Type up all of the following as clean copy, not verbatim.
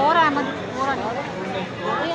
और अहमद और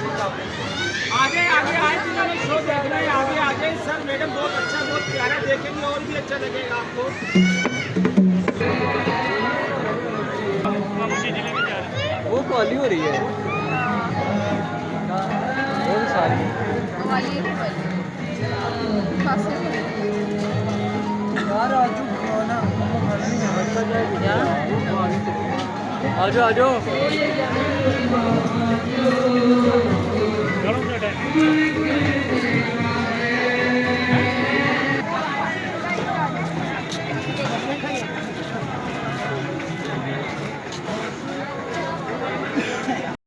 आगे आगे आए जिन्होंने शो देखना है आगे आगे सर मैडम बहुत अच्छा बहुत प्यारा देखेंगे और भी अच्छा लगेगा आपको। वो कॉली हो रही है बहुत सारी यार आजो आजो